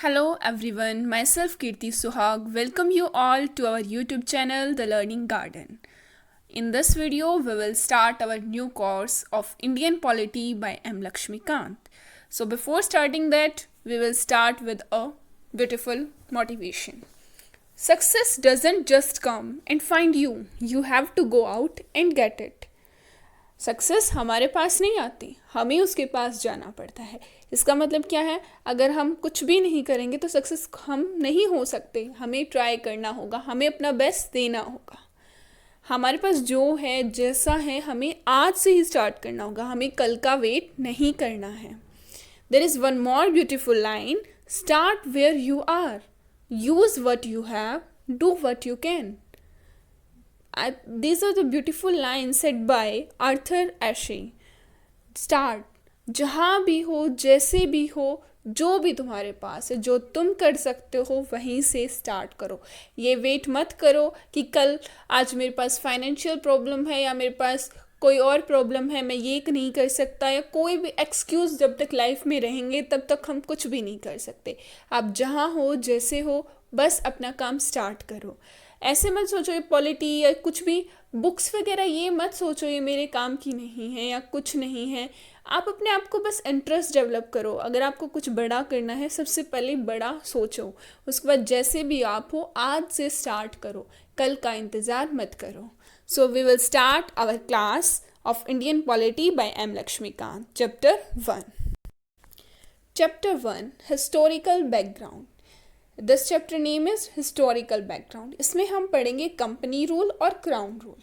Hello everyone, myself Kirti Suhag. Welcome you all to our YouTube channel, The Learning Garden. In this video, we will start our new course of Indian Polity by M. Lakshmikant. So before starting that, we will start with a beautiful motivation. Success doesn't just come and find you. You have to go out and get it. Success हमारे पास नहीं आती, हमें उसके पास जाना पड़ता है. इसका मतलब क्या है? अगर हम कुछ भी नहीं करेंगे तो सक्सेस हम नहीं हो सकते. हमें ट्राई करना होगा, हमें अपना बेस्ट देना होगा. हमारे पास जो है, जैसा है, हमें आज से ही स्टार्ट करना होगा. हमें कल का वेट नहीं करना है. There is one more beautiful line, start where you are, use what you have, do what you can. These are the beautiful lines said by Arthur Ashe. Start, जहाँ भी हो, जैसे भी हो, जो भी तुम्हारे पास है, जो तुम कर सकते हो वहीं से स्टार्ट करो. ये वेट मत करो कि कल आज मेरे पास फाइनेंशियल प्रॉब्लम है या मेरे पास कोई और प्रॉब्लम है, मैं ये नहीं कर सकता, या कोई भी एक्सक्यूज़. जब तक लाइफ में रहेंगे तब तक हम कुछ भी नहीं कर सकते. आप जहाँ हो, जैसे हो, बस अपना काम स्टार्ट करो. ऐसे मत सोचो ये पॉलिटी या कुछ भी बुक्स वगैरह, ये मत सोचो ये मेरे काम की नहीं है या कुछ नहीं है. आप अपने आप को बस इंटरेस्ट डेवलप करो. अगर आपको कुछ बड़ा करना है, सबसे पहले बड़ा सोचो. उसके बाद जैसे भी आप हो, आज से स्टार्ट करो, कल का इंतज़ार मत करो. So we will start our class of Indian polity by M Laxmikanth. Chapter 1. Chapter 1, historical background. This chapter name is historical background. इसमें हम पढ़ेंगे कंपनी रूल और क्राउन रूल.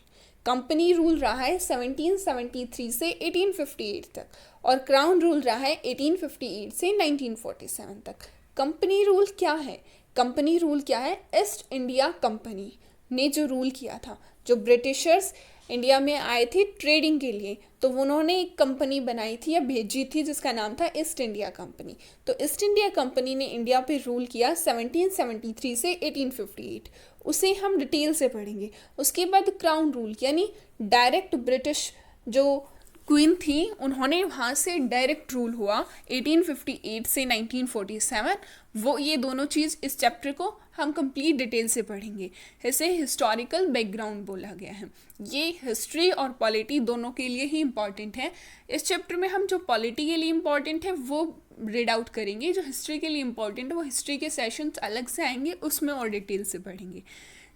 कंपनी रूल रहा है 1773 से 1858 तक, और क्राउन रूल रहा है 1858 से 1947 तक. कंपनी रूल क्या है? कंपनी रूल क्या है? ईस्ट इंडिया कंपनी ने जो रूल किया था, जो ब्रिटिशर्स इंडिया में आए थे ट्रेडिंग के लिए, तो उन्होंने एक कंपनी बनाई थी या भेजी थी जिसका नाम था ईस्ट इंडिया कंपनी. तो ईस्ट इंडिया कंपनी ने इंडिया पे रूल किया 1773 से 1858. उसे हम डिटेल से पढ़ेंगे. उसके बाद क्राउन रूल, यानी डायरेक्ट ब्रिटिश जो क्वीन थी, उन्होंने वहाँ से डायरेक्ट रूल हुआ 1858 से 1947. वो ये दोनों चीज़ इस चैप्टर को हम कंप्लीट डिटेल से पढ़ेंगे. इसे हिस्टोरिकल बैकग्राउंड बोला गया है. ये हिस्ट्री और पॉलिटी दोनों के लिए ही इम्पॉर्टेंट है. इस चैप्टर में हम जो पॉलिटी के लिए इम्पॉर्टेंट है वो रीड आउट करेंगे. जो हिस्ट्री के लिए इम्पॉर्टेंट है वो हिस्ट्री के सेशंस अलग से आएंगे, उसमें और डिटेल से पढ़ेंगे.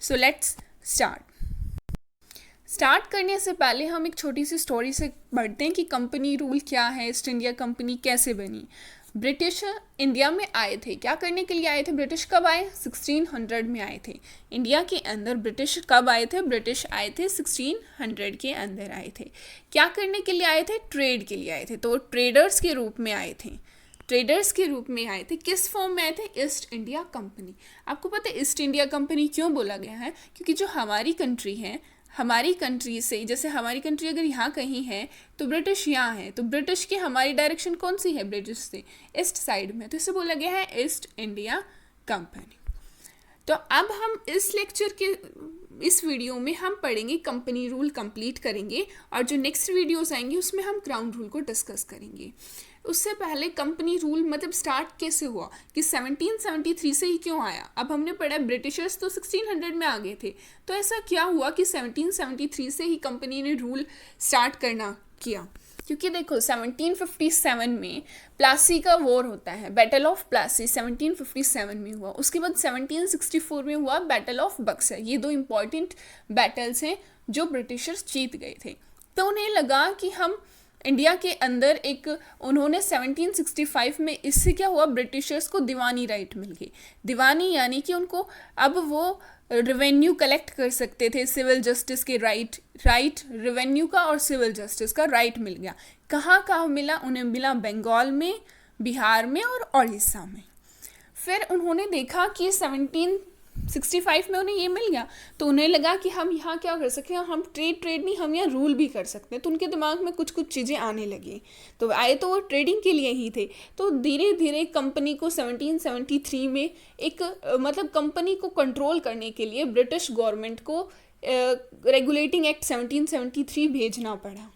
सो लेट्स स्टार्ट करने से पहले हम एक छोटी सी स्टोरी से पढ़ते हैं कि कंपनी रूल क्या है, ईस्ट इंडिया कंपनी कैसे बनी. ब्रिटिश इंडिया में आए थे. क्या करने के लिए आए थे? ब्रिटिश कब आए? 1600 में आए थे. इंडिया के अंदर ब्रिटिश कब आए थे? ब्रिटिश आए थे 1600 के अंदर आए थे. क्या करने के लिए आए थे? ट्रेड के लिए आए थे. तो ट्रेडर्स के रूप में आए थे. ट्रेडर्स के रूप में आए थे. किस फॉर्म में आए थे? East India company. आपको पता है ईस्ट इंडिया कंपनी क्यों बोला गया है? क्योंकि जो हमारी कंट्री है, हमारी कंट्री से, जैसे हमारी कंट्री अगर यहाँ कहीं है तो ब्रिटिश यहाँ है, तो ब्रिटिश की हमारी डायरेक्शन कौन सी है? ब्रिटिश से ईस्ट साइड में, तो इसे बोला गया है ईस्ट इंडिया कंपनी. तो अब हम इस लेक्चर के इस वीडियो में हम पढ़ेंगे कंपनी रूल कंप्लीट करेंगे, और जो नेक्स्ट वीडियोस आएंगी उसमें हम क्राउन रूल को डिस्कस करेंगे. उससे पहले कंपनी रूल मतलब स्टार्ट कैसे हुआ, कि 1773 से ही क्यों आया. अब हमने पढ़ा ब्रिटिशर्स तो 1600 में आ गए थे, तो ऐसा क्या हुआ कि 1773 से ही कंपनी ने रूल स्टार्ट करना किया. क्योंकि देखो 1757 में प्लासी का वॉर होता है, बैटल ऑफ प्लासी 1757 में हुआ. उसके बाद 1764 में हुआ बैटल ऑफ बक्सर. ये दो इम्पॉर्टेंट बैटल्स हैं जो ब्रिटिशर्स जीत गए थे. तो उन्हें लगा कि हम इंडिया के अंदर एक, उन्होंने 1765 में, इससे क्या हुआ, ब्रिटिशर्स को दीवानी राइट मिल गई. दीवानी यानी कि उनको अब वो रेवेन्यू कलेक्ट कर सकते थे, सिविल जस्टिस के राइट रेवेन्यू का और सिविल जस्टिस का राइट मिल गया. कहाँ मिला? उन्हें मिला बंगाल में, बिहार में और उड़ीसा में. फिर उन्होंने देखा कि 1765 में उन्हें ये मिल गया, तो उन्हें लगा कि हम यहाँ क्या कर सकते हैं, हम ट्रेड नहीं, हम यहाँ रूल भी कर सकते हैं. तो उनके दिमाग में कुछ चीज़ें आने लगी. तो आए तो वो ट्रेडिंग के लिए ही थे. तो धीरे धीरे कंपनी को 1773 में एक मतलब कंपनी को कंट्रोल करने के लिए ब्रिटिश गवर्नमेंट को रेगुलेटिंग एक्ट 1773 भेजना पड़ा.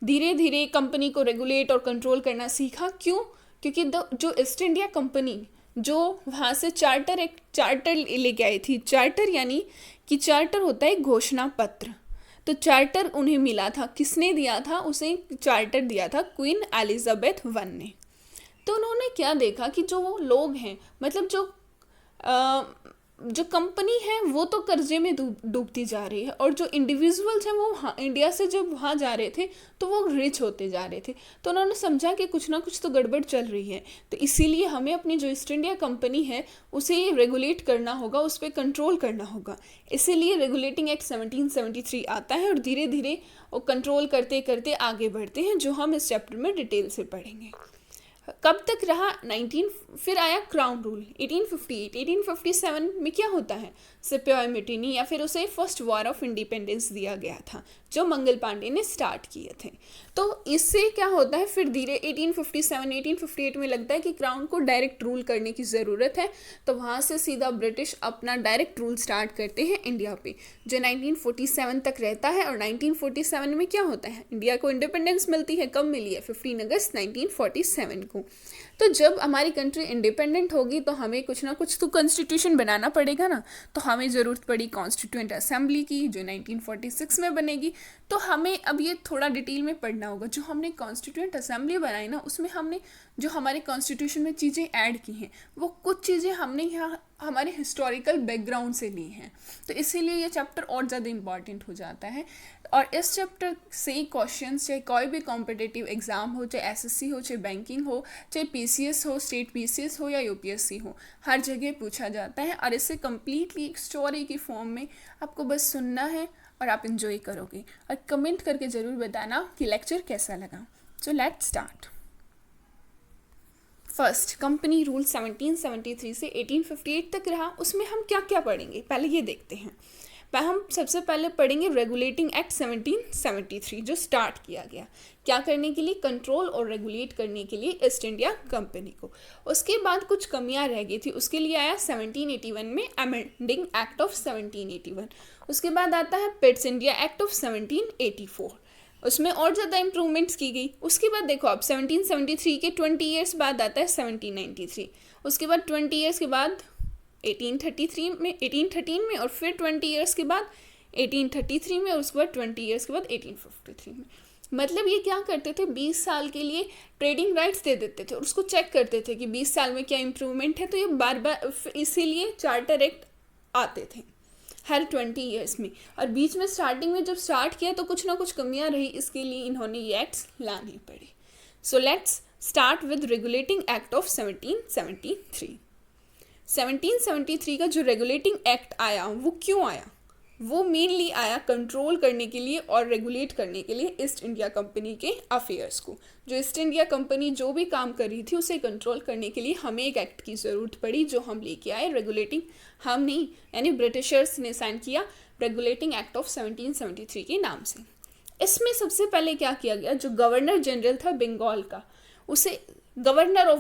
धीरे धीरे कंपनी को रेगुलेट और कंट्रोल करना सीखा. क्यों? क्योंकि जो ईस्ट इंडिया कंपनी जो वहाँ से चार्टर लेके आई थी। चार्टर यानी कि चार्टर होता है घोषणा पत्र। तो चार्टर उन्हें मिला था, किसने दिया था उसे? चार्टर दिया था क्वीन एलिजाबेथ वन ने। तो उन्होंने क्या देखा कि जो वो लोग हैं, मतलब जो कंपनी है वो तो कर्जे में डूबती जा रही है, और जो इंडिविजुअल्स हैं वो इंडिया से जब वहाँ जा रहे थे तो वो रिच होते जा रहे थे। तो उन्होंने समझा कि कुछ ना कुछ तो गड़बड़ चल रही है, तो इसीलिए हमें अपनी जो ईस्ट इंडिया कंपनी है उसे रेगुलेट करना होगा, उस पर कंट्रोल करना होगा। इसीलिए रेगुलेटिंग एक्ट 1773 आता है, और धीरे धीरे वो कंट्रोल करते करते आगे बढ़ते हैं, जो हम इस चैप्टर में डिटेल से पढ़ेंगे। कब तक रहा? फिर आया क्राउन रूल 1858। 1857 में क्या होता है? सिपाही मिटिनी, या फिर उसे फर्स्ट वॉर ऑफ इंडिपेंडेंस दिया गया था, जो मंगल पांडे ने स्टार्ट किए थे। तो इससे क्या होता है, फिर धीरे 1857 1858 में लगता है कि क्राउन को डायरेक्ट रूल करने की ज़रूरत है, तो वहाँ से सीधा ब्रिटिश अपना डायरेक्ट रूल स्टार्ट करते हैं इंडिया पे, जो 1947 तक रहता है। और 1947 में क्या होता है? इंडिया को इंडिपेंडेंस मिलती है। कब मिली है? 15 अगस्त 1947 को। तो जब हमारी कंट्री इंडिपेंडेंट होगी तो हमें कुछ ना कुछ तो कॉन्स्टिट्यूशन बनाना पड़ेगा ना। तो हमें ज़रूरत पड़ी कॉन्स्टिट्यूएंट असेंबली की, जो 1946 में बनेगी। तो हमें अब ये थोड़ा डिटेल में पढ़ना होगा। जो हमने कॉन्स्टिट्यूएंट असेंबली बनाई ना, उसमें हमने जो हमारे कॉन्स्टिट्यूशन में चीज़ें ऐड की हैं, वो कुछ चीज़ें हमने यहाँ हमारे हिस्टोरिकल बैकग्राउंड से ली हैं। तो इसीलिए ये चैप्टर और ज़्यादा इम्पॉर्टेंट हो जाता है। और इस चैप्टर से क्वेश्चंस, चाहे कोई भी कॉम्पिटिटिव एग्ज़ाम हो, चाहे एसएससी हो, चाहे बैंकिंग हो, चाहे पीसीएस हो, स्टेट पीसीएस हो या यूपीएससी हो, हर जगह पूछा जाता है। और इससे कम्प्लीटली एक स्टोरी की फॉर्म में आपको बस सुनना है और आप इन्जॉय करोगे। और कमेंट करके ज़रूर बताना कि लेक्चर कैसा लगा। So let's start. First, company rule 1773 से 1858 तक रहा। उसमें हम क्या क्या पढ़ेंगे, पहले ये देखते हैं। हम सबसे पहले पढ़ेंगे रेगुलेटिंग एक्ट 1773, जो स्टार्ट किया गया क्या करने के लिए? कंट्रोल और रेगुलेट करने के लिए ईस्ट इंडिया कंपनी को। उसके बाद कुछ कमियां रह गई थी, उसके लिए आया 1781 में अमेंडिंग एक्ट ऑफ 1781। उसके बाद आता है पिट्स इंडिया एक्ट ऑफ 1784, उसमें और ज़्यादा इम्प्रूवमेंट्स की गई। उसके बाद देखो अब 1773 के 20 ईयर्स बाद आता है 1793। उसके बाद 20 ईयर्स के बाद 1813 में, और फिर 20 ईयर्स के बाद 1833 में, और उसके बाद 20 ईयर्स के बाद 1853 में। मतलब ये क्या करते थे, 20 साल के लिए ट्रेडिंग राइट्स दे देते थे और उसको चेक करते थे कि 20 साल में क्या इम्प्रूवमेंट है। तो ये बार बार इसीलिए चार्टर एक्ट आते थे हर 20 ईयर्स में। और बीच में स्टार्टिंग में जब स्टार्ट किया तो कुछ ना कुछ कमियां रही, इसके लिए इन्होंने ये एक्ट्स लाने पड़े। So let's start with regulating act of 1773। 1773 का जो रेगुलेटिंग एक्ट आया वो क्यों आया? वो मेनली आया कंट्रोल करने के लिए और रेगुलेट करने के लिए ईस्ट इंडिया कंपनी के अफेयर्स को। जो ईस्ट इंडिया कंपनी जो भी काम कर रही थी उसे कंट्रोल करने के लिए हमें एक एक्ट की ज़रूरत पड़ी, जो हम लेके आए। रेगुलेटिंग हम नहीं, यानी ब्रिटिशर्स ने साइन किया रेगुलेटिंग एक्ट ऑफ 1773 के नाम से। इसमें सबसे पहले क्या किया गया, जो गवर्नर जनरल था बंगाल का, उसे गवर्नर ऑफ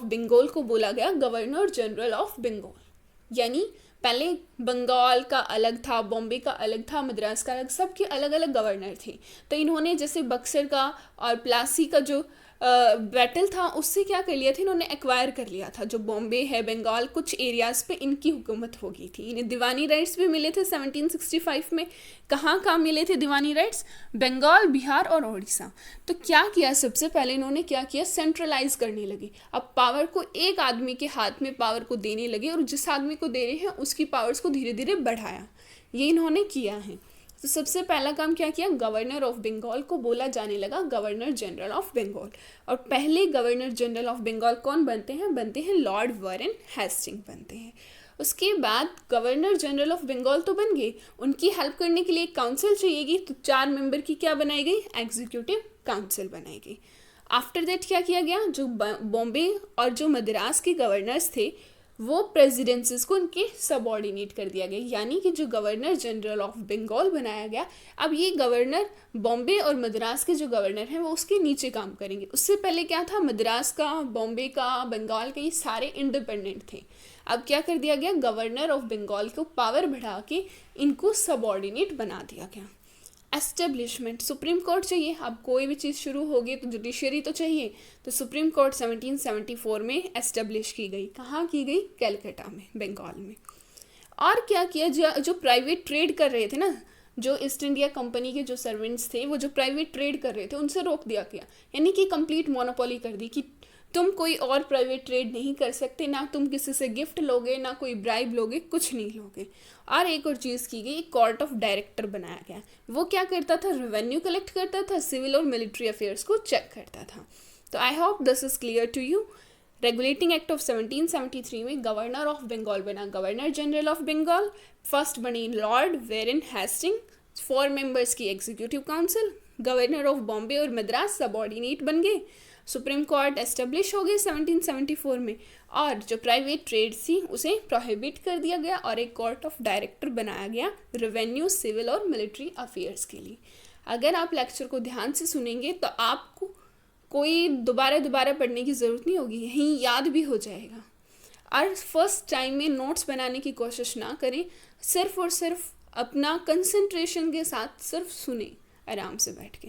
बंगाल को बोला गया गवर्नर जनरल ऑफ बंगाल। यानी पहले बंगाल का अलग था, बॉम्बे का अलग था, मद्रास का अलग, सबके अलग अलग गवर्नर थे। तो इन्होंने जैसे बक्सर का और प्लासी का जो बैटल था उससे क्या कर लिया था, इन्होंने एक्वायर कर लिया था। जो बॉम्बे है, बंगाल, कुछ एरियाज़ पे इनकी हुकूमत हो गई थी। इन्हें दीवानी राइट्स भी मिले थे 1765 में। कहाँ मिले थे दीवानी राइट्स? बंगाल, बिहार और उड़ीसा। तो क्या किया, सबसे पहले इन्होंने क्या किया, सेंट्रलाइज करने लगे। अब पावर को एक आदमी के हाथ में पावर को देने लगे, और जिस आदमी को दे रहे हैं उसकी पावर्स को धीरे धीरे बढ़ाया। ये इन्होंने किया है। तो सबसे पहला काम क्या किया, गवर्नर ऑफ बंगाल को बोला जाने लगा गवर्नर जनरल ऑफ बंगाल। और पहले गवर्नर जनरल ऑफ बंगाल कौन बनते हैं लॉर्ड वारेन हेस्टिंग बनते हैं। उसके बाद गवर्नर जनरल ऑफ बंगाल तो बन गए, उनकी हेल्प करने के लिए एक काउंसिल चाहिएगी, तो 4 मेंबर की क्या बनाई गई, एग्जीक्यूटिव काउंसिल बनाई गई। आफ्टर दैट क्या किया गया, जो बॉम्बे और जो मद्रास के गवर्नर्स थे वो प्रेसिडेंसीज को उनके सबऑर्डिनेट कर दिया गया। यानी कि जो गवर्नर जनरल ऑफ बंगाल बनाया गया, अब ये गवर्नर बॉम्बे और मद्रास के जो गवर्नर हैं वो उसके नीचे काम करेंगे। उससे पहले क्या था, मद्रास का, बॉम्बे का, बंगाल के, ये सारे इंडिपेंडेंट थे। अब क्या कर दिया गया, गवर्नर ऑफ बंगाल को पावर बढ़ा के इनको सबऑर्डिनेट बना दिया गया। एस्टेब्लिशमेंट, सुप्रीम कोर्ट चाहिए, अब कोई भी चीज़ शुरू होगी तो जुडिशरी तो चाहिए, तो सुप्रीम कोर्ट 1774 में एस्टेब्लिश की गई। कहाँ की गई? कलकत्ता में, बंगाल में। और क्या किया, जो प्राइवेट ट्रेड कर रहे थे ना, जो ईस्ट इंडिया कंपनी के जो सर्वेंट्स थे, वो जो प्राइवेट ट्रेड कर रहे थे, उनसे रोक दिया गया, यानी कि कंप्लीट मोनोपोली कर दी कि तुम कोई और प्राइवेट ट्रेड नहीं कर सकते, ना तुम किसी से गिफ्ट लोगे, ना कोई ब्राइब लोगे, कुछ नहीं लोगे। और एक और चीज़ की गई, कोर्ट ऑफ डायरेक्टर बनाया गया। वो क्या करता था? रेवेन्यू कलेक्ट करता था, सिविल और मिलिट्री अफेयर्स को चेक करता था। तो I hope this is clear to you. Regulating act of 1773 में गवर्नर ऑफ बंगाल बना governor general of Bengal, first बनी लॉर्ड वेरेन हेस्टिंग, 4 मेंबर्स की executive council, governor of Bombay और मद्रास सबॉर्डिनेट बन गए, सुप्रीम कोर्ट एस्टेब्लिश हो गई 1774 में, और जो प्राइवेट ट्रेड थी उसे प्रोहिबिट कर दिया गया और एक कोर्ट ऑफ डायरेक्टर बनाया गया रेवेन्यू, सिविल और मिलिट्री अफेयर्स के लिए। अगर आप लेक्चर को ध्यान से सुनेंगे तो आपको कोई दोबारा पढ़ने की ज़रूरत नहीं होगी, यहीं याद भी हो जाएगा। और फर्स्ट टाइम में नोट्स बनाने की कोशिश ना करें, सिर्फ और सिर्फ अपना कंसंट्रेशन के साथ सिर्फ सुने आराम से बैठ के।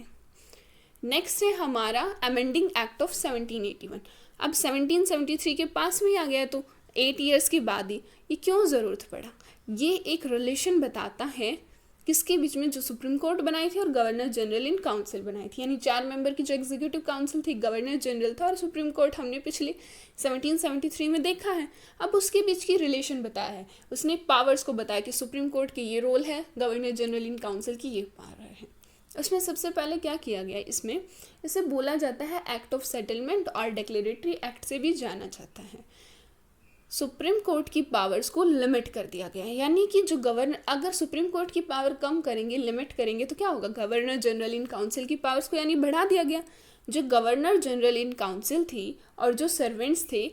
नेक्स्ट है हमारा अमेंडिंग एक्ट ऑफ 1781। अब 1773 के पास में ही आ गया, तो 8 ईयर्स के बाद ही ये क्यों ज़रूरत पड़ा? ये एक रिलेशन बताता है किसके बीच में, जो सुप्रीम कोर्ट बनाई थी और गवर्नर जनरल इन काउंसिल बनाई थी, यानी 4 मेंबर की जो एग्जीक्यूटिव काउंसिल थी, गवर्नर जनरल था और सुप्रीम कोर्ट हमने पिछले 1773 में देखा है। अब उसके बीच की रिलेशन बताया है, उसने पावर्स को बताया कि सुप्रीम कोर्ट के ये रोल है, गवर्नर जनरल इन काउंसिल की ये पावर है। उसमें सबसे पहले क्या किया गया, इसमें इसे बोला जाता है एक्ट ऑफ सेटलमेंट और डिक्लेरेटरी एक्ट से भी जाना जाता है। सुप्रीम कोर्ट की पावर्स को लिमिट कर दिया गया है, यानी कि जो गवर्नर, अगर सुप्रीम कोर्ट की पावर कम करेंगे, लिमिट करेंगे, तो क्या होगा? गवर्नर जनरल इन काउंसिल की पावर्स को यानी बढ़ा दिया गया। जो गवर्नर जनरल इन काउंसिल थी और जो सर्वेंट्स थे,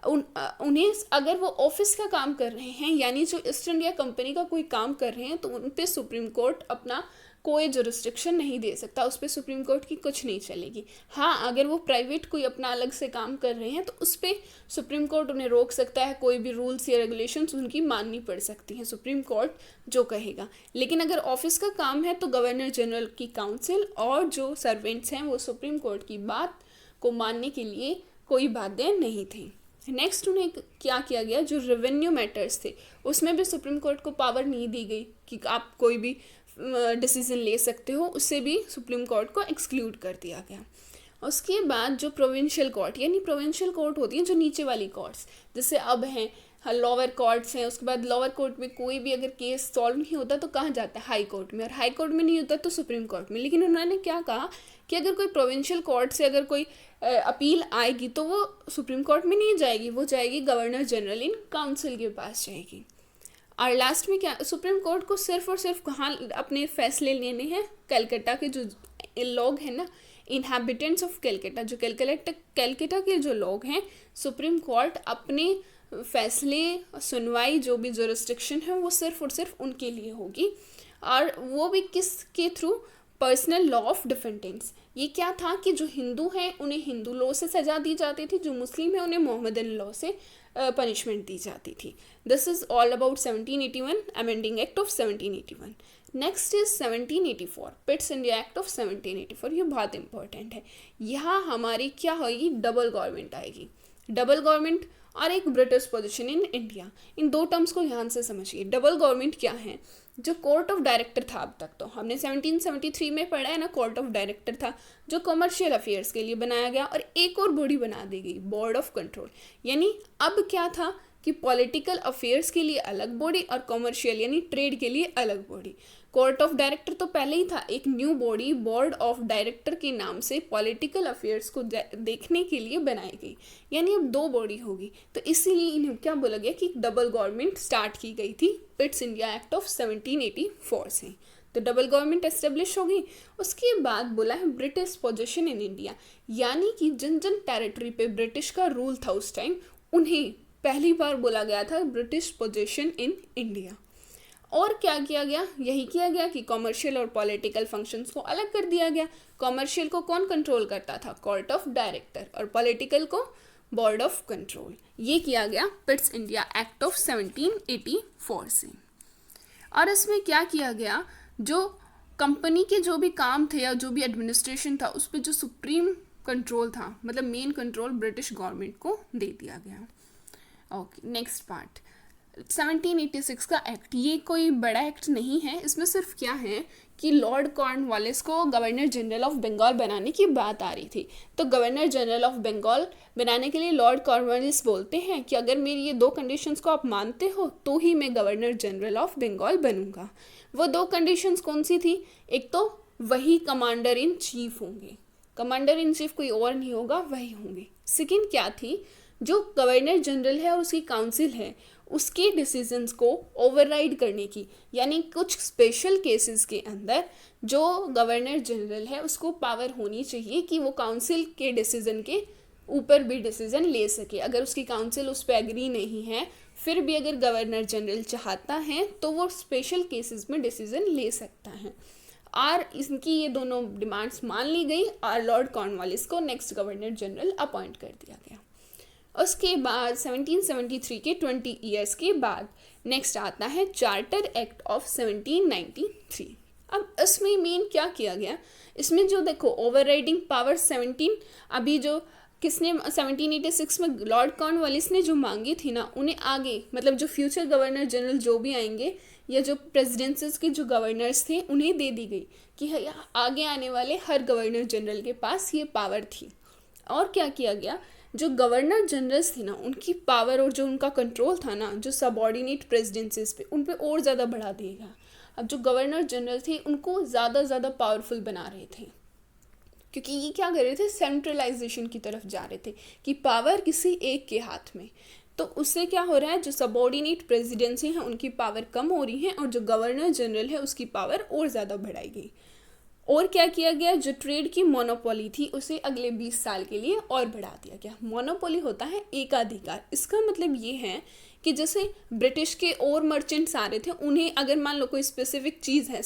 उन्हें अगर वो ऑफिस का काम कर रहे हैं, यानी जो ईस्ट इंडिया कंपनी का कोई काम कर रहे हैं, तो उन पर सुप्रीम कोर्ट अपना कोई जुरिस्डिक्शन नहीं दे सकता, उस पर सुप्रीम कोर्ट की कुछ नहीं चलेगी। हाँ, अगर वो प्राइवेट कोई अपना अलग से काम कर रहे हैं तो उस पर सुप्रीम कोर्ट उन्हें रोक सकता है, कोई भी रूल्स या रेगुलेशंस उनकी माननी पड़ सकती हैं, सुप्रीम कोर्ट जो कहेगा। लेकिन अगर ऑफिस का काम है तो गवर्नर जनरल की काउंसिल और जो सर्वेंट्स हैं वो सुप्रीम कोर्ट की बात को मानने के लिए कोई बाध्य नहीं थी। नेक्स्ट उन्हें क्या किया गया, जो रेवेन्यू मैटर्स थे उसमें भी सुप्रीम कोर्ट को पावर नहीं दी गई कि आप कोई भी डिसीजन ले सकते हो, उससे भी सुप्रीम कोर्ट को एक्सक्लूड कर दिया गया। उसके बाद जो प्रोविंशियल कोर्ट, यानी प्रोविंशियल कोर्ट होती हैं जो नीचे वाली कोर्ट्स, जैसे अब हैं लोअर कोर्ट्स हैं, उसके बाद लोअर कोर्ट में कोई भी अगर केस सॉल्व नहीं होता तो कहाँ जाता है? हाई कोर्ट में, और हाई कोर्ट में नहीं होता तो सुप्रीम कोर्ट में। लेकिन उन्होंने क्या कहा कि अगर कोई प्रोविंशियल कोर्ट से अगर कोई अपील आएगी तो वो सुप्रीम कोर्ट में नहीं जाएगी, वो जाएगी गवर्नर जनरल इन काउंसिल के पास जाएगी। और लास्ट में क्या, सुप्रीम कोर्ट को सिर्फ और सिर्फ कहाँ अपने फैसले लेने हैं? कलकत्ता के जो लोग हैं ना, इनहैबिटेंट्स ऑफ कलकत्ता, जो कलकत्ता के जो लोग हैं, सुप्रीम कोर्ट अपने फैसले, सुनवाई, जो भी जुरिस्डिक्शन है वो सिर्फ और सिर्फ उनके लिए होगी। और वो भी किसके through? Personal law of defendants. ये क्या था कि जो हिंदू हैं उन्हें हिंदू लॉ से सज़ा दी जाती थी, जो मुस्लिम है उन्हें मोहम्मदन लॉ से पनिशमेंट दी जाती थी। This is all about 1781, amending act of 1781। Next is 1784, Pitt's India act of 1784। ये बहुत इंपॉर्टेंट है। यहाँ हमारी क्या होगी? डबल गवर्नमेंट आएगी, डबल गवर्नमेंट और एक ब्रिटिश पोजीशन इन इंडिया। इन दो टर्म्स को ध्यान से समझिए। डबल गवर्नमेंट क्या है? जो कोर्ट ऑफ डायरेक्टर था, अब तक तो हमने 1773 में पढ़ा है ना, कोर्ट ऑफ डायरेक्टर था जो कमर्शियल अफेयर्स के लिए बनाया गया, और एक और बॉडी बना दी गई, बोर्ड ऑफ कंट्रोल। यानी अब क्या था कि पॉलिटिकल अफेयर्स के लिए अलग बॉडी और कमर्शियल यानी ट्रेड के लिए अलग बॉडी। कोर्ट ऑफ डायरेक्टर तो पहले ही था, एक new body board of director के नाम से पॉलिटिकल अफेयर्स को देखने के लिए बनाई गई, यानी अब 2 बॉडी होगी। तो इसीलिए इन्हें क्या बोला गया कि डबल गवर्नमेंट स्टार्ट की गई थी पिट्स इंडिया एक्ट ऑफ 1784 से। तो डबल गवर्नमेंट एस्टेब्लिश होगी। उसके बाद बोला है ब्रिटिश पोजीशन इन इंडिया, यानी कि जिन जिन टेरिटरी पे ब्रिटिश का रूल था उस टाइम, उन्हें पहली बार बोला गया था ब्रिटिश पोजीशन इन इंडिया। और क्या किया गया? यही किया गया कि कॉमर्शियल और पॉलिटिकल फंक्शंस को अलग कर दिया गया। कॉमर्शियल को कौन कंट्रोल करता था? कोर्ट ऑफ डायरेक्टर, और पॉलिटिकल को बोर्ड ऑफ कंट्रोल। ये किया गया पिट्स इंडिया एक्ट ऑफ 1784 से। और इसमें क्या किया गया, जो कंपनी के जो भी काम थे या जो भी एडमिनिस्ट्रेशन था उस पर जो सुप्रीम कंट्रोल था, मतलब मेन कंट्रोल ब्रिटिश गवर्नमेंट को दे दिया गया। ओके, नेक्स्ट पार्ट 1786 का एक्ट। ये कोई बड़ा एक्ट नहीं है, इसमें सिर्फ क्या है कि लॉर्ड कॉर्नवालिस को गवर्नर जनरल ऑफ बंगाल बनाने की बात आ रही थी। तो गवर्नर जनरल ऑफ बंगाल बनाने के लिए लॉर्ड कॉर्नवालिस बोलते हैं कि अगर मेरी ये 2 कंडीशंस को आप मानते हो तो ही मैं गवर्नर जनरल ऑफ बंगाल बनूंगा। वो 2 कंडीशंस कौन सी थी? एक तो वही कमांडर इन चीफ होंगे, कमांडर इन चीफ कोई और नहीं होगा, वही होंगे। सेकेंड क्या थी? जो गवर्नर जनरल है और उसकी काउंसिल है उसके डिसीजंस को ओवरराइड करने की, यानी कुछ स्पेशल केसेस के अंदर जो गवर्नर जनरल है उसको पावर होनी चाहिए कि वो काउंसिल के डिसीजन के ऊपर भी डिसीजन ले सके। अगर उसकी काउंसिल उस पर एग्री नहीं है फिर भी अगर गवर्नर जनरल चाहता है तो वो स्पेशल केसेस में डिसीजन ले सकता है। और इनकी ये दोनों डिमांड्स मान ली गई और लॉर्ड कॉर्नवालिस को नेक्स्ट गवर्नर जनरल अपॉइंट कर दिया गया। उसके बाद 1773 के 20 ईयर्स के बाद नेक्स्ट आता है चार्टर एक्ट ऑफ 1793। अब इसमें मेन क्या किया गया? इसमें जो देखो ओवरराइडिंग पावर 17 अभी जो किसने 1786 में लॉर्ड कॉर्नवालिस ने जो मांगी थी ना, उन्हें आगे मतलब जो फ्यूचर गवर्नर जनरल जो भी आएंगे या जो प्रेसिडेंसीज के जो गवर्नर्स थे उन्हें दे दी गई कि आगे आने वाले हर गवर्नर जनरल के पास ये पावर थी। और क्या किया गया? जो गवर्नर जनरल्स थे ना उनकी पावर और जो उनका कंट्रोल था ना जो सबऑर्डिनेट प्रेसिडेंसीज पे उन पे और ज़्यादा बढ़ा दिएगा। अब जो गवर्नर जनरल थे उनको ज़्यादा पावरफुल बना रहे थे, क्योंकि ये क्या कर रहे थे? सेंट्रलाइजेशन की तरफ जा रहे थे कि पावर किसी एक के हाथ में। तो उससे क्या हो रहा है? जो सबऑर्डिनेट प्रेसिडेंसी हैं उनकी पावर कम हो रही है और जो गवर्नर जनरल है उसकी पावर और ज़्यादा बढ़ाई गई। और क्या किया गया? जो ट्रेड की मोनोपोली थी उसे अगले 20 साल के लिए और बढ़ा दिया गया। मोनोपोली होता है एकाधिकार। इसका मतलब ये है कि जैसे ब्रिटिश के और मर्चेंट्स आ रहे थे, उन्हें अगर मान लो कोई स्पेसिफिक चीज़ है,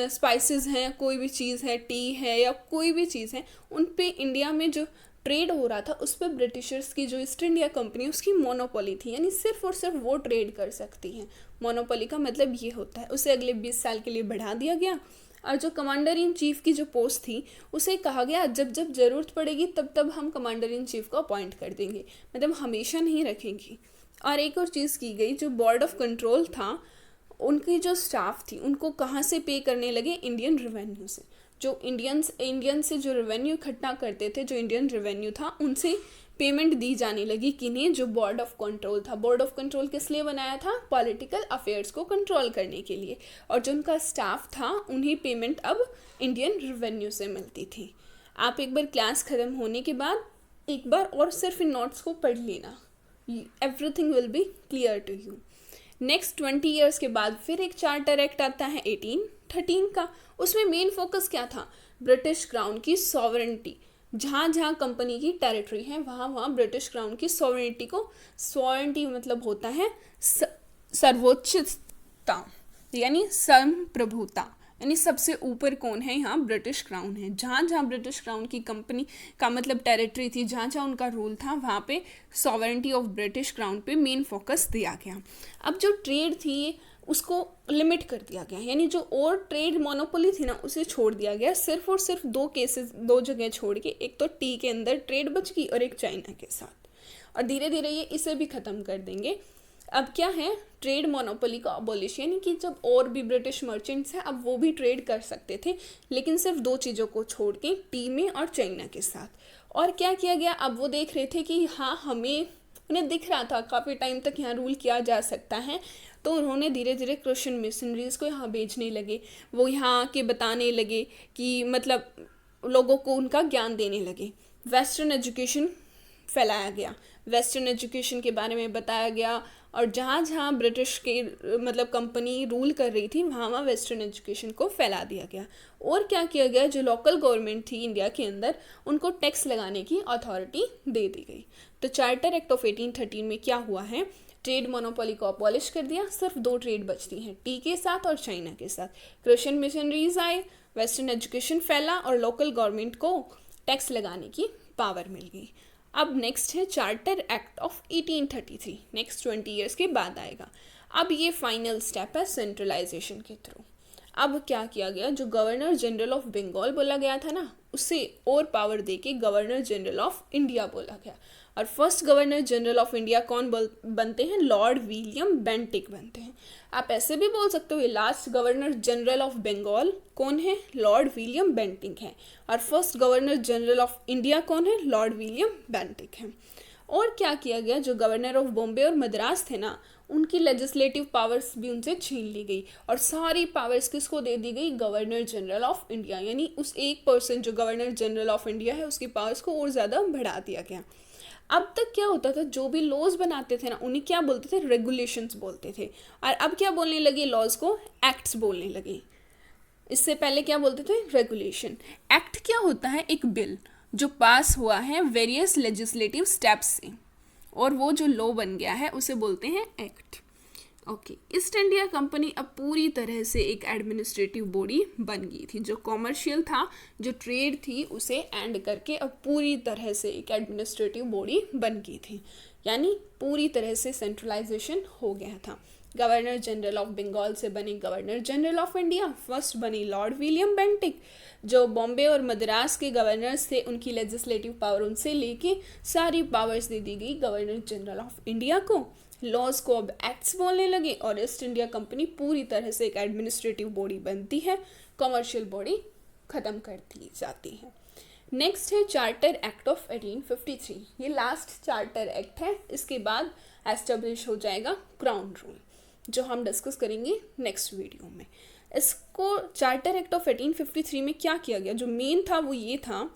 स्पाइसेस हैं, कोई भी चीज़ है, टी है या कोई भी चीज़ है, उन पे इंडिया में जो ट्रेड हो रहा था उस पर ब्रिटिशर्स की जो ईस्ट इंडिया कंपनी उसकी मोनोपोली थी, यानी सिर्फ और सिर्फ वो ट्रेड कर सकती हैं। मोनोपोली का मतलब ये होता है। उसे अगले 20 साल के लिए बढ़ा दिया गया। और जो कमांडर इन चीफ की जो पोस्ट थी उसे कहा गया जब जब ज़रूरत पड़ेगी तब तब हम कमांडर इन चीफ को अपॉइंट कर देंगे, मतलब हमेशा नहीं रखेंगे। और एक और चीज़ की गई, जो बोर्ड ऑफ कंट्रोल था उनकी जो स्टाफ थी उनको कहाँ से पे करने लगे? इंडियन रेवेन्यू से। जो इंडियन से जो रेवेन्यू इकट्ठा करते थे, जो इंडियन रेवेन्यू था उनसे पेमेंट दी जाने लगी। किन्हें? जो बोर्ड ऑफ कंट्रोल था। बोर्ड ऑफ कंट्रोल किस लिए बनाया था? पॉलिटिकल अफेयर्स को कंट्रोल करने के लिए। और जो उनका स्टाफ था उन्हें पेमेंट अब इंडियन रेवेन्यू से मिलती थी। आप एक बार क्लास ख़त्म होने के बाद एक बार और सिर्फ इन नोट्स को पढ़ लेना, everything will be clear to you. Next 20 years के बाद फिर एक चार्टर एक्ट आता है 1813 का। उसमें मेन फोकस क्या था? ब्रिटिश क्राउन की सॉवरेंटी। जहाँ जहाँ कंपनी की टेरिटरी है वहाँ वहाँ ब्रिटिश क्राउन की सॉवरेंटी को, सॉवरेंटी मतलब होता है सर्वोच्चता यानी संप्रभुता, यानी सबसे ऊपर कौन है? यहाँ ब्रिटिश क्राउन है। जहाँ जहाँ ब्रिटिश क्राउन की कंपनी का मतलब टेरिटरी थी, जहाँ जहाँ उनका रूल था वहाँ पे सॉवरेंटी ऑफ ब्रिटिश क्राउन पे मेन फोकस दिया गया। अब जो ट्रेड थी उसको लिमिट कर दिया गया, यानी जो और ट्रेड मोनोपोली थी ना उसे छोड़ दिया गया। सिर्फ और सिर्फ 2 जगह छोड़ के, एक तो टी के अंदर ट्रेड बच गई और एक चाइना के साथ, और धीरे धीरे ये इसे भी ख़त्म कर देंगे। अब क्या है? ट्रेड मोनोपोली का अबॉलिश, यानी कि जब और भी ब्रिटिश मर्चेंट्स हैं अब वो भी ट्रेड कर सकते थे, लेकिन सिर्फ 2 चीज़ों को छोड़ के, टी में और चाइना के साथ। और क्या किया गया? अब वो देख रहे थे कि हाँ हमें, उन्हें दिख रहा था काफ़ी टाइम तक यहाँ रूल किया जा सकता है, तो उन्होंने धीरे धीरे क्रिश्चियन मिशनरीज़ को यहाँ भेजने लगे। वो यहाँ के बताने लगे कि मतलब लोगों को उनका ज्ञान देने लगे। वेस्टर्न एजुकेशन फैलाया गया, वेस्टर्न एजुकेशन के बारे में बताया गया, और जहाँ जहाँ ब्रिटिश के मतलब कंपनी रूल कर रही थी वहाँ वहाँ वेस्टर्न एजुकेशन को फैला दिया गया। और क्या किया गया? जो लोकल गवर्नमेंट थी इंडिया के अंदर उनको टैक्स लगाने की अथॉरिटी दे दी गई। तो चार्टर एक्ट ऑफ 1813 में क्या हुआ है? ट्रेड मोनोपोली को अबॉलिश कर दिया। सिर्फ 2 ट्रेड बचती हैं, टी के साथ और चाइना के साथ। क्रिश्चियन मिशनरीज आए, वेस्टर्न एजुकेशन फैला और लोकल गवर्नमेंट को टैक्स लगाने की पावर मिल गई। अब नेक्स्ट है charter act of 1833, next 20 years के बाद आएगा। अब ये फाइनल स्टेप है सेंट्रलाइजेशन के थ्रू। अब क्या किया गया, जो गवर्नर जनरल ऑफ बंगाल बोला गया था ना, उसे और पावर देके गवर्नर जनरल ऑफ इंडिया बोला गया। और first governor general of India कौन बनते हैं, लॉर्ड विलियम बेंटिक बनते हैं। आप ऐसे भी बोल सकते हो, last governor general of Bengal कौन है, लॉर्ड विलियम बेंटिक है। और first governor general of India कौन है, लॉर्ड विलियम बेंटिक है। और क्या किया गया, जो गवर्नर ऑफ बॉम्बे और मद्रास थे ना, उनकी लेजिस्लेटिव पावर्स भी उनसे छीन ली गई और सारी पावर्स किसको दे दी गई, गवर्नर जनरल ऑफ इंडिया। यानी उस एक पर्सन जो गवर्नर जनरल ऑफ इंडिया है उसकी पावर्स को और ज़्यादा बढ़ा दिया गया। अब तक क्या होता था, जो भी लॉज बनाते थे ना उन्हें क्या बोलते थे, रेगुलेशंस बोलते थे। और अब क्या बोलने लगे, लॉज को एक्ट्स बोलने लगे। इससे पहले क्या बोलते थे, रेगुलेशन। एक्ट क्या होता है, एक बिल जो पास हुआ है वेरियस लेजिस्लेटिव स्टेप्स से, और वो जो लॉ बन गया है उसे बोलते हैं act. Okay, east India company अब पूरी तरह से एक एडमिनिस्ट्रेटिव बॉडी बन गई थी। जो कॉमर्शियल था, जो ट्रेड थी, उसे एंड करके अब पूरी तरह से एक एडमिनिस्ट्रेटिव बॉडी बन गई थी। यानी पूरी तरह से सेंट्रलाइजेशन हो गया था। गवर्नर जनरल ऑफ बंगाल से बने governor general of India, first बने लॉर्ड विलियम बेंटिक। जो बॉम्बे और मद्रास के गवर्नर्स थे उनकी लेजिस्लेटिव पावर उनसे लेके सारी पावर्स दे दी गई गवर्नर जनरल ऑफ इंडिया को। लॉज को अब एक्ट्स बोलने लगे और ईस्ट इंडिया कंपनी पूरी तरह से एक एडमिनिस्ट्रेटिव बॉडी बनती है, कमर्शियल बॉडी खत्म कर दी जाती है। नेक्स्ट है चार्टर एक्ट ऑफ 1853। ये लास्ट चार्टर एक्ट है, इसके बाद एस्टेब्लिश हो जाएगा क्राउन रूल, जो हम डिस्कस करेंगे नेक्स्ट वीडियो में। इसको चार्टर एक्ट ऑफ 1853 में क्या किया गया, जो मेन था वो ये था,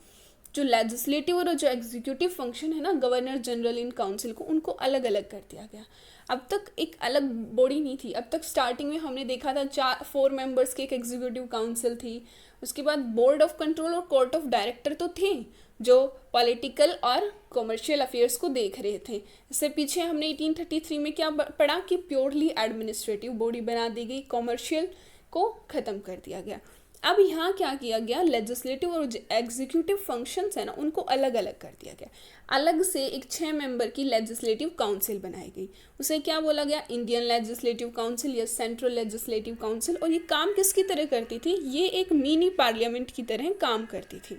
जो लेजिस्लेटिव और जो एग्जीक्यूटिव फंक्शन है ना गवर्नर जनरल इन काउंसिल को, उनको अलग अलग कर दिया गया। अब तक एक अलग बॉडी नहीं थी। अब तक स्टार्टिंग में हमने देखा था 4 मेंबर्स की एक एग्जीक्यूटिव काउंसिल थी, उसके बाद बोर्ड ऑफ कंट्रोल और कोर्ट ऑफ डायरेक्टर तो थे जो पॉलिटिकल और कॉमर्शियल अफेयर्स को देख रहे थे। इससे पीछे हमने 1833 में क्या पढ़ा कि प्योरली एडमिनिस्ट्रेटिव बॉडी बना दी गई, कॉमर्शियल को ख़त्म कर दिया गया। अब यहाँ क्या किया गया, लेजिस्लेटिव और एग्जीक्यूटिव फंक्शंस है ना उनको अलग अलग कर दिया गया। अलग से एक 6 मेंबर की लेजिस्लेटिव काउंसिल बनाई गई, उसे क्या बोला गया, इंडियन लेजिस्लेटिव काउंसिल या सेंट्रल लेजिस्लेटिव काउंसिल। और ये काम किसकी तरह करती थी, ये एक मिनी पार्लियामेंट की तरह काम करती थी।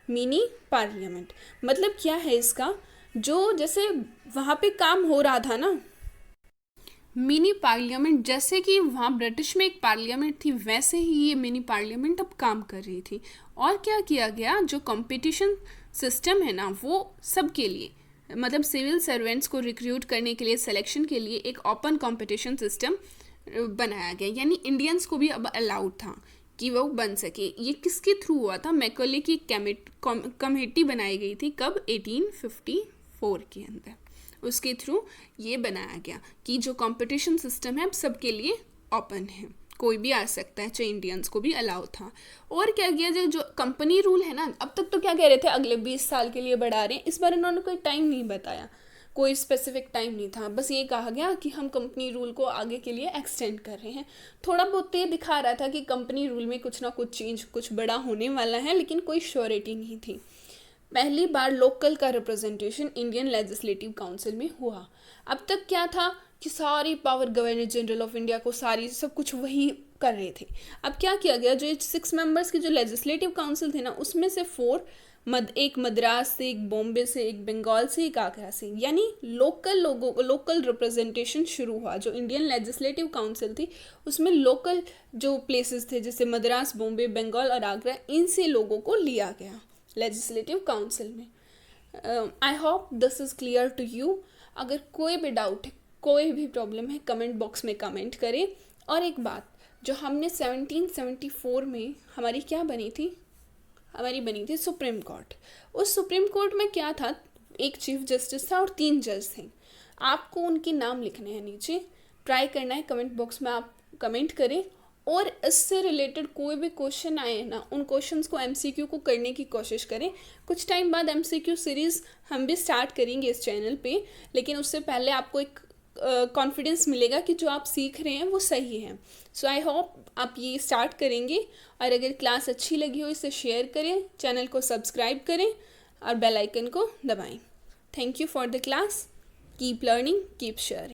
मिनी पार्लियामेंट मतलब क्या है इसका, जो जैसे वहाँ पे काम हो रहा था ना मिनी पार्लियामेंट, जैसे कि वहाँ ब्रिटिश में एक पार्लियामेंट थी, वैसे ही ये मिनी पार्लियामेंट अब काम कर रही थी। और क्या किया गया, जो कंपटीशन सिस्टम है ना वो सबके लिए, मतलब सिविल सर्वेंट्स को रिक्रूट करने के लिए, सिलेक्शन के लिए एक ओपन कंपटीशन सिस्टम बनाया गया। यानी इंडियंस को भी अब अलाउड था कि वो बन सके। ये किसके थ्रू हुआ था, मैकॉले की कमेटी बनाई गई थी, कब, 1854 के अंदर। उसके थ्रू ये बनाया गया कि जो कंपटीशन सिस्टम है अब सबके लिए ओपन है, कोई भी आ सकता है, चाहे इंडियंस को भी अलाउ था। और क्या किया जाए, जो कंपनी रूल है ना, अब तक तो क्या कह रहे थे अगले 20 साल के लिए बढ़ा रहे हैं, इस बार इन्होंने कोई टाइम नहीं बताया, कोई स्पेसिफिक टाइम नहीं था, बस ये कहा गया कि हम कंपनी रूल को आगे के लिए एक्सटेंड कर रहे हैं। थोड़ा बहुत ये दिखा रहा था कि कंपनी रूल में कुछ ना कुछ चेंज, कुछ बड़ा होने वाला है, लेकिन कोई श्योरिटी नहीं थी। पहली बार लोकल का रिप्रेजेंटेशन इंडियन लेजिस्लेटिव काउंसिल में हुआ। अब तक क्या था कि सारी power governor general of India को, सारी सब कुछ वही कर रहे थे। अब क्या किया गया, जो 6 मेंबर्स की जो लेजिस्लेटिव काउंसिल थे ना, उसमें से 4 एक मद्रास से, एक बॉम्बे से, एक बंगाल से, एक आगरा से, यानी लोकल लोगों को लोकल रिप्रेजेंटेशन शुरू हुआ। जो इंडियन लेजिस्लेटिव काउंसिल थी उसमें लोकल जो प्लेसेस थे जैसे मद्रास, बॉम्बे, बंगाल और आगरा, इनसे लोगों को लिया गया लेजिस्लेटिव काउंसिल में। I hope this is clear to you. अगर कोई भी डाउट है, कोई भी प्रॉब्लम है, कमेंट बॉक्स में कमेंट करें। और एक बात, जो हमने 1774 में हमारी क्या बनी थी, हमारी बनी थी सुप्रीम कोर्ट। उस सुप्रीम कोर्ट में क्या था, एक चीफ जस्टिस था और 3 जज थे। आपको उनके नाम लिखने हैं नीचे, ट्राई करना है, कमेंट बॉक्स में आप कमेंट करें। और इससे रिलेटेड कोई भी क्वेश्चन आए ना, उन क्वेश्चंस को एमसीक्यू को करने की कोशिश करें। कुछ टाइम बाद एमसीक्यू सीरीज़ हम भी स्टार्ट करेंगे इस चैनल पे, लेकिन उससे पहले आपको एक कॉन्फिडेंस मिलेगा कि जो आप सीख रहे हैं वो सही है। सो आई होप आप ये स्टार्ट करेंगे। और अगर क्लास अच्छी लगी हो इसे शेयर करें, चैनल को सब्सक्राइब करें और बेल आइकन को दबाएं। Thank you for the class. Keep learning, keep sharing.